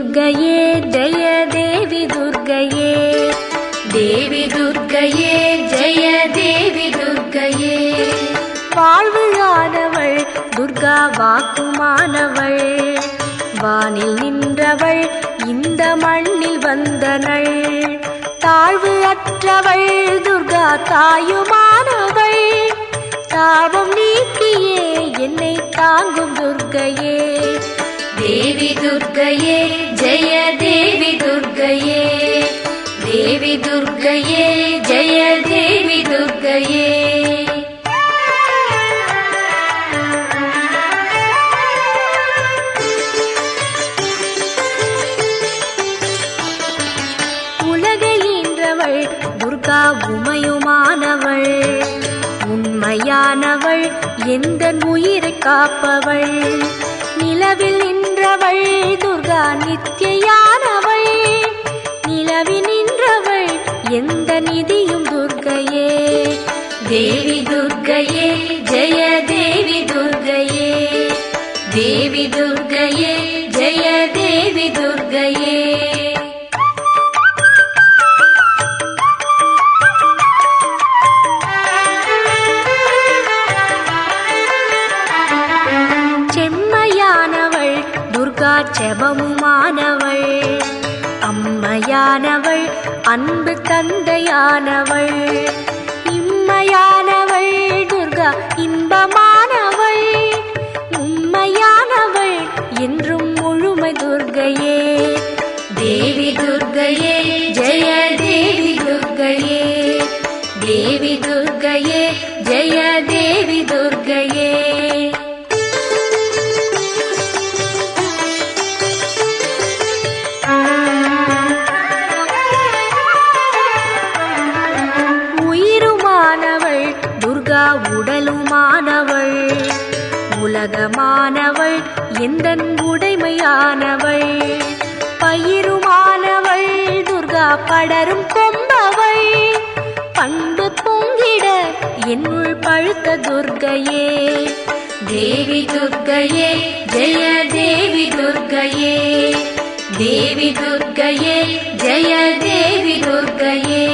दुर्गये जय देवी दुर्गये देवी दुर्गये जय देवी दुर्गये வாழ்வுயானவள் துர்கா வாக்குமானவள் வானில் நின்றவள் இந்த மண்ணில் வந்தனள் தாழ்வு அற்றவள் துர்கா தாயுமானவள் தாபம் நீக்கியே என்னை தாங்கும் துர்கையே देवी दुर्गये जय देवी दुर्गये देवी दुर्गये जय देवी दुर्गये உலகை ஈன்றவள் துர்கா உமையுமானவள் உண்மையானவள் எந்தன் உயிரை காப்பவள் நிலவில் நின்றவள் துர்கா நித்யானவள் நிலவில் நின்றவள் எந்த நிதியும் துர்கையே தேவி துர்கையே ஜெய தேவி துர்கையே தேவி துர்கையே ஜெய தேவி துர்கையே செபமுமானவள் அம்மையானவள் அன்பு தந்தையானவள் இம்மையானவள் துர்கா இன்பமானவள் உண்மையானவள் என்றும் முழுமை துர்கையே தேவி துர்கையே ஜெய தேவி துர்கையே தேவி துர்கையே ஜெய தேவி துர்கையே உடலுமானவள் உலகமானவள் எந்தன் உடைமையானவள் பயிருமானவள் துர்கா படரும் கொம்பவள் பண்பு பொங்கிட என்னுள் பழுத்த துர்கையே தேவி துர்கையே ஜெய தேவி துர்கையே தேவி துர்கையே ஜெய தேவி துர்கையே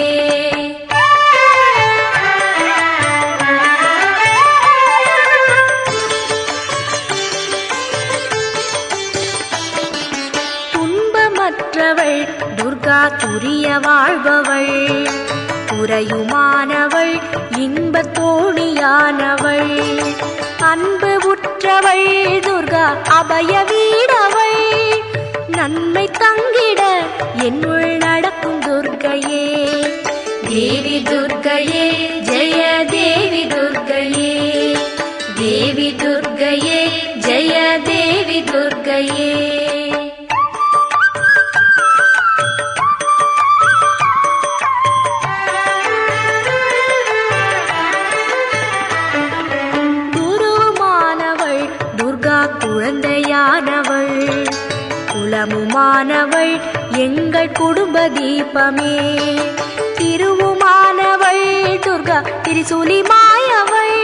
துர்கா துரிய வாழ்பவள் துறையுமானவள் இன்ப தோணியானவள் அன்பு உற்றவள் துர்கா அபய வீடவள் நன்மை தங்கிட என்னுள் நடக்கும் துர்கையே தேவி துர்கையே ஜெய தேவி துர்கையே தேவி துர்கையே ஜெய தேவி துர்கையே குழந்தையானவள் குலமுமானவள் எங்கள் குடும்ப தீபமே திருவுமானவள் துர்கா திரிசூலி மாயவள்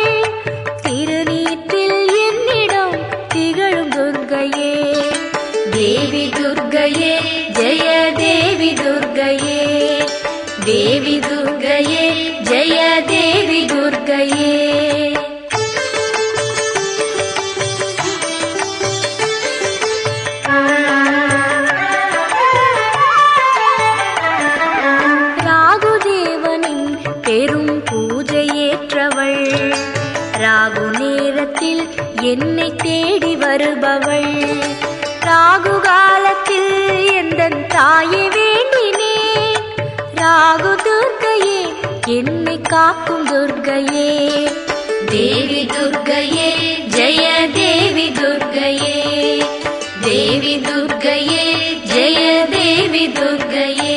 திருநீற்றில் என்னிடம் திகழும் துர்கையே தேவி துர்கையே ஜெய தேவி துர்கையே தேவி துர்கையே ஜெய தேவி துர்கையே ராகு நேரத்தில் என்னை தேடி வருபவள் ராகு காலத்தில் எந்தன் தாயை வேண்டினேன் ராகு துர்கையே என்னை காக்கும் துர்கையே தேவி துர்கையே ஜெய தேவி துர்கையே தேவி துர்கையே ஜெய தேவி துர்கையே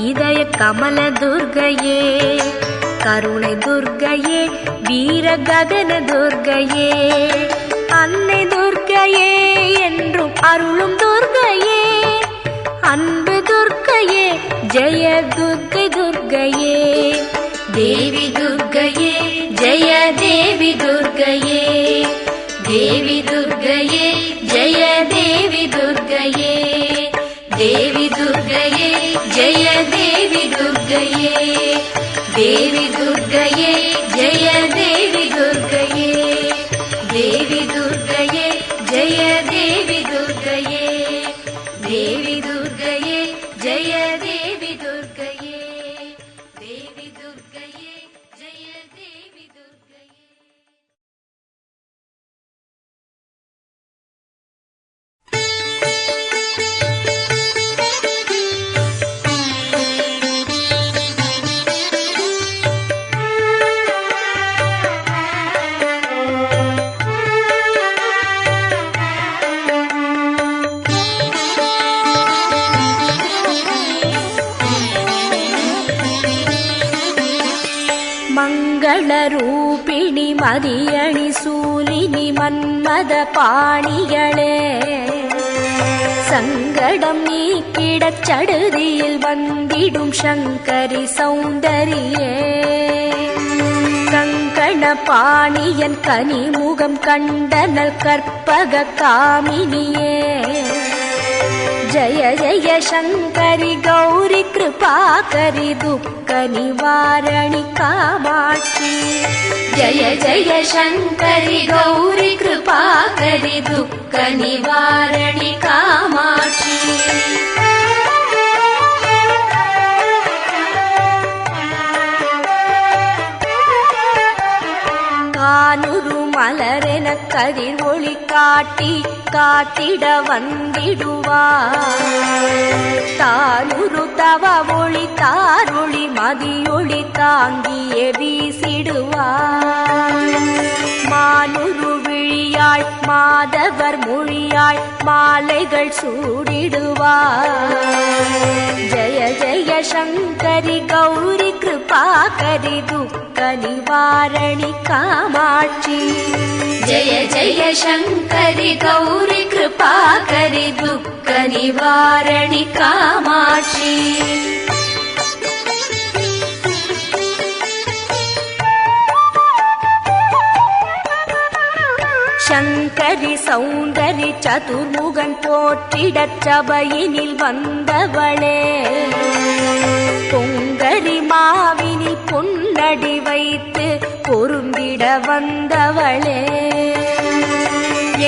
இதய கமல துர்கையே கருணை துர்கையே வீர ககன துர்கையே அன்னை துர்கையே என்றும் அருளும் துர்கையே அன்பு துர்க்கையே ஜெய துர்க்கை துர்க்கையே தேவி துர்க்கையே ஜெய தேவி துர்க்கையே தேவி துர்க்கையே ஜெய தேவி துர்க்கையே தேவி துர்க்கையே ஜெய தேவி துர்க்கையே தேவி துர்க்கையே ஜெய தேவி துர்க்கையே தேவி துர்க்கையே ஜெய தேவி துர்க்கையே தேவி துர்க்கையே ஜெய தேவி துர்க்கையே தேவி துர்க்கையே ஜெய தேவி துர்க்கையே. மங்களரூபிணி மதியணி சூலினி மன்மத பாணிகளே சங்கடம் நீக்கிடச் சடுதியில் வந்திடும் சங்கரி சௌந்தரியே கங்கண பாணியன் கனிமுகம் கண்டனல் கற்பக காமினியே ஜய ஜய சங்கரி கௌரி கிருபாகரி துக்க நிவாரணி காமாட்சி ஜய ஜய சங்கரி கௌரி கிருபாகரி துக்க நிவாரணி காமாட்சி. கானுரு மலரென கதிர் ஒளி காட்டி காத்திட வந்திடுவார் தானுரு தவ ஒளி தாரொளி மதியொளி தாங்கியே வீசிடுவார் மானுரு விழியாள் மாதவர் மொழியாள் மாலைகள் சூடிடுவார் ஜய ஜய சங்கரி கௌரி கிருபாகரி துக்க நிவாரணி காமாட்சி ஜய ஜய சங்கரி கௌரி கிருபாகரி துக்க நிவாரணி காமாட்சி. சங்கரி சௌந்தரி சதுர்முகன் போற்றிடச் சபையினில் வந்தவளே பொங்கரி மாவினில் பொன்னடி வைத்து பொருந்திட வந்தவளே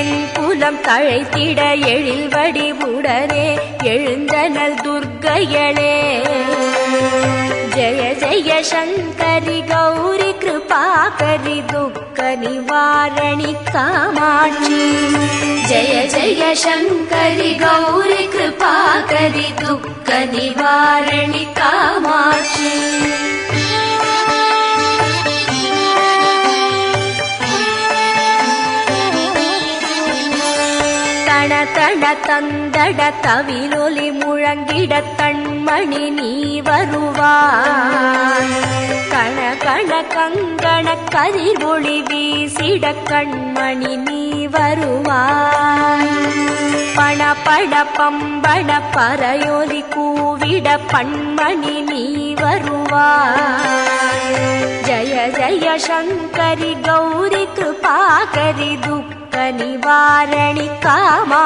என் குலம் தழைத்திட எழில் வடிவுடனே எழுந்தனல் துர்க்கையளே ஜய ஜய சங்கரி கௌரி கிருபாகரி துக்க நிவாரணி காமாட்சி ஜய ஜய சங்கரி கௌரி கிருபாகரி துக்க நிவாரணி காமாட்சி. தண தண தந்தட தவிலொலி முழங்கிட கண்மணி நீ வருவாய் கண கண கங்கண கதிர் ஒளி வீசிட கண்மணி நீ வருவாய் பண பண பம்பண பறையொலி கூவிட பண்மணி நீ வருவாய் ஜய ஜய சங்கரி கௌரி கிருபாகரி துக்க நிவாரணி காமா